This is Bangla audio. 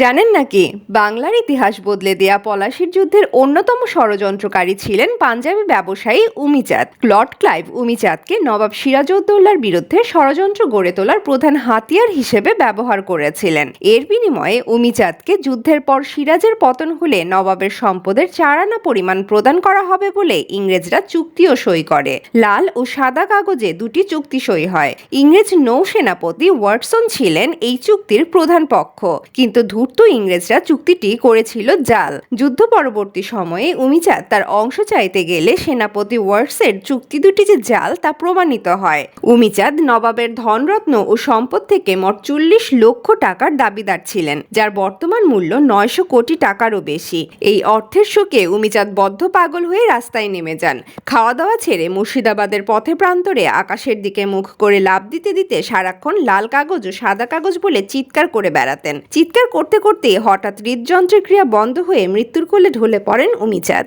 জানেন নাকি বাংলার ইতিহাস বদলে দেয়া পলাশির যুদ্ধের অন্যতম ষড়যন্ত্রকারী ছিলেন পাঞ্জাবি ব্যবসায়ী উমিচাঁদ। লর্ড ক্লাইভ উমিচাঁদকে নবাব সিরাজউদ্দৌলার বিরুদ্ধে ষড়যন্ত্র গড়ে তোলার প্রধান হাতিয়ার হিসেবে ব্যবহার করেছিলেন। এর বিনিময়ে উমিচাঁদকে যুদ্ধের পর সিরাজের পতন হলে নবাবের সম্পদের 4 আনা পরিমাণ প্রদান করা হবে বলে ইংরেজরা চুক্তিও সই করে। লাল ও সাদা কাগজে দুটি চুক্তি সই হয়। ইংরেজ নৌসেনাপতি ওয়াটসন ছিলেন এই চুক্তির প্রধান পক্ষ, কিন্তু ধূর্ত ইংরেজরা চুক্তিটি করেছিল জাল। যুদ্ধ পরবর্তী সময়ে উমিচাঁদ তার অংশ চাইতে গেলে সেনাপতি ওয়াটসের চুক্তি দুটি যে জাল তা প্রমাণিত হয়। উমিচাঁদ নবাবের ধনরত্ন ও সম্পদ থেকে মোট 40 লক্ষ টাকার দাবিদার ছিলেন, যার বর্তমান মূল্য 900 কোটি টাকারও বেশি। এই অর্থের শোকে উমিচাঁদ বদ্ধ পাগল হয়ে রাস্তায় নেমে যান। খাওয়া দাওয়া ছেড়ে মুর্শিদাবাদের পথে প্রান্তরে আকাশের দিকে মুখ করে লাফ দিতে দিতে সারাক্ষণ লাল কাগজ ও সাদা কাগজ বলে চিৎকার করে বেড়াতেন। চিৎকার করতে করতে হঠাৎ হৃদযন্ত্রের ক্রিয়া বন্ধ হয়ে মৃত্যুর কোলে ঢলে পড়েন উমিচাঁদ।